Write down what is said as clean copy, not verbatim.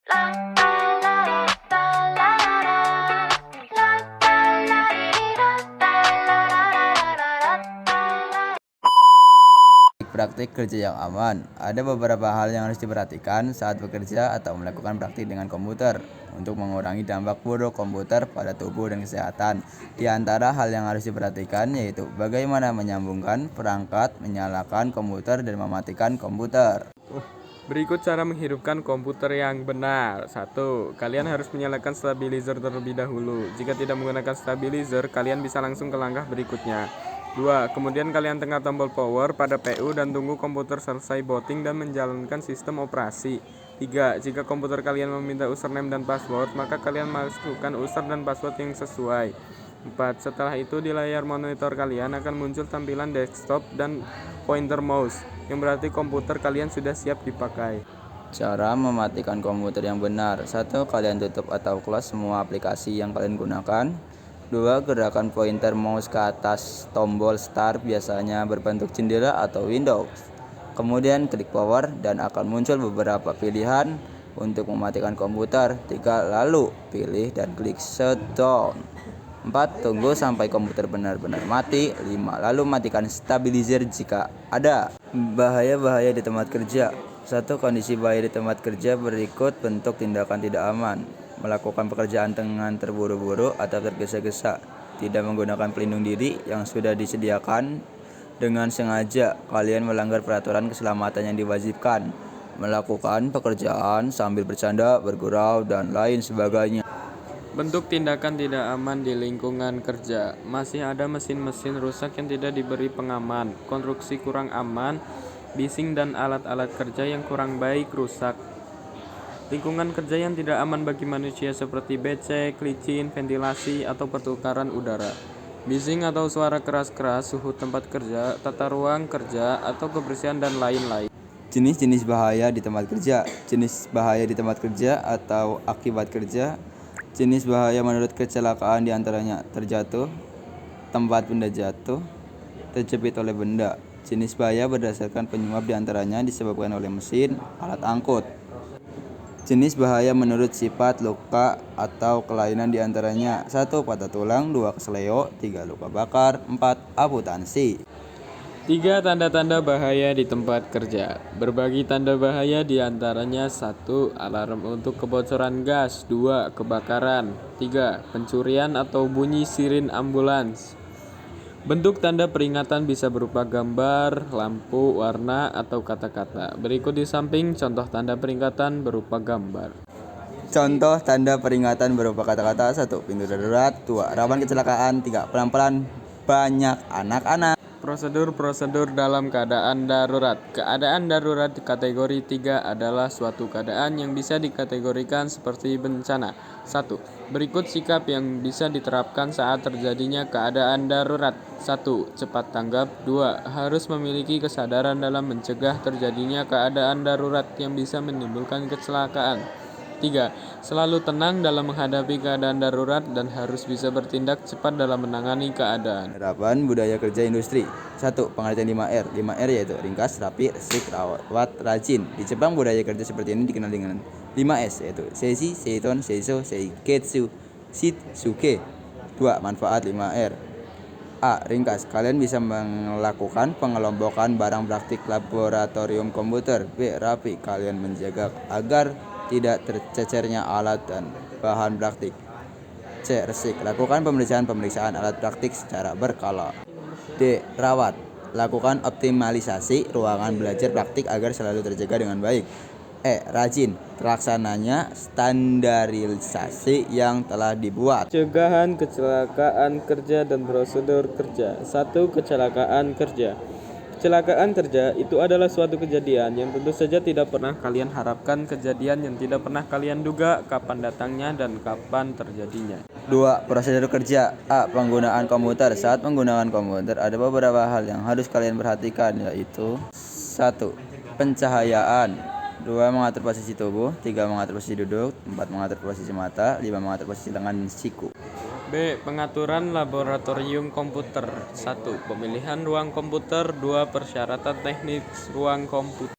Praktik kerja yang aman. Ada beberapa hal yang harus diperhatikan saat bekerja atau melakukan praktik dengan komputer untuk mengurangi dampak buruk komputer pada tubuh dan kesehatan. Di antara hal yang harus diperhatikan yaitu bagaimana menyambungkan perangkat, menyalakan komputer, dan mematikan komputer. Berikut cara menghidupkan komputer yang benar. 1. Kalian harus menyalakan stabilizer terlebih dahulu. Jika tidak menggunakan stabilizer, kalian bisa langsung ke langkah berikutnya. 2. Kemudian kalian tekan tombol power pada PU dan tunggu komputer selesai booting dan menjalankan sistem operasi. 3. Jika komputer kalian meminta username dan password, maka kalian masukkan user dan password yang sesuai. 4. Setelah itu di layar monitor kalian akan muncul tampilan desktop dan pointer mouse, yang berarti komputer kalian sudah siap dipakai. Cara mematikan komputer yang benar. 1. Kalian tutup atau close semua aplikasi yang kalian gunakan. 2. Gerakan pointer mouse ke atas tombol start biasanya berbentuk jendela atau Windows. Kemudian klik power dan akan muncul beberapa pilihan untuk mematikan komputer. 3. Lalu pilih dan klik shutdown. 4. Tunggu sampai komputer benar-benar mati. 5. Lalu matikan stabilizer jika ada. Bahaya-bahaya di tempat kerja. 1. Kondisi bahaya di tempat kerja berikut bentuk tindakan tidak aman: melakukan pekerjaan dengan terburu-buru atau tergesa-gesa, tidak menggunakan pelindung diri yang sudah disediakan dengan sengaja, kalian melanggar peraturan keselamatan yang diwajibkan, melakukan pekerjaan sambil bercanda, bergurau, dan lain sebagainya. Bentuk tindakan tidak aman di lingkungan kerja. Masih ada mesin-mesin rusak yang tidak diberi pengaman, konstruksi kurang aman, bising dan alat-alat kerja yang kurang baik rusak. Lingkungan kerja yang tidak aman bagi manusia seperti becek, licin, ventilasi, atau pertukaran udara. Bising atau suara keras-keras, suhu tempat kerja, tata ruang kerja, atau kebersihan dan lain-lain. Jenis-jenis bahaya di tempat kerja. Jenis bahaya di tempat kerja atau akibat kerja. Jenis bahaya menurut kecelakaan diantaranya terjatuh, tempat benda jatuh, terjepit oleh benda. Jenis bahaya berdasarkan penyebab diantaranya disebabkan oleh mesin, alat angkut. Jenis bahaya menurut sifat luka atau kelainan diantaranya 1. Patah tulang, 2. Kesleo, 3. Luka bakar, 4. Amputasi. 3. Tanda-tanda bahaya di tempat kerja. Berbagi tanda bahaya diantaranya 1. Alarm untuk kebocoran gas, 2. Kebakaran, 3. Pencurian atau bunyi sirin ambulans. Bentuk tanda peringatan bisa berupa gambar, lampu, warna, atau kata-kata. Berikut di samping contoh tanda peringatan berupa gambar. Contoh tanda peringatan berupa kata-kata: 1. Pintu darurat, 2. Rawan kecelakaan, 3. Pelan-pelan banyak anak-anak. Prosedur-prosedur dalam keadaan darurat. Keadaan darurat kategori 3 adalah suatu keadaan yang bisa dikategorikan seperti bencana. 1. Berikut sikap yang bisa diterapkan saat terjadinya keadaan darurat. 1. Cepat tanggap. 2. Harus memiliki kesadaran dalam mencegah terjadinya keadaan darurat yang bisa menimbulkan kecelakaan. 3. Selalu tenang dalam menghadapi keadaan darurat dan harus bisa bertindak cepat dalam menangani keadaan. Penerapan budaya kerja industri. 1. Pengertian 5R. 5R yaitu ringkas, rapi, resik, rawat, rajin. Di Jepang budaya kerja seperti ini dikenal dengan 5S yaitu Seishi, Seiton, Seiso, Seiketsu, Shitsuke. 2. Manfaat 5R. A. Ringkas. Kalian bisa melakukan pengelompokan barang praktik laboratorium komputer. B. Rapi. Kalian menjaga agar tidak tercecernya alat dan bahan praktik. C. Resik. Lakukan pemeriksaan alat praktik secara berkala. D. Rawat. Lakukan optimalisasi ruangan belajar praktik agar selalu terjaga dengan baik. E. Rajin. Terlaksananya standarisasi yang telah dibuat. Pencegahan kecelakaan kerja dan prosedur kerja. 1. Kecelakaan kerja. Kecelakaan kerja itu adalah suatu kejadian yang tentu saja tidak pernah kalian harapkan, kejadian yang tidak pernah kalian duga kapan datangnya dan kapan terjadinya. 2. Prosedur kerja. A. Penggunaan komputer. Saat menggunakan komputer ada beberapa hal yang harus kalian perhatikan, yaitu 1. Pencahayaan. 2. Mengatur posisi tubuh. 3. Mengatur posisi duduk. 4. Mengatur posisi mata. 5. Mengatur posisi lengan dan siku. B. Pengaturan laboratorium komputer. 1. Pemilihan ruang komputer. 2. Persyaratan teknis ruang komputer.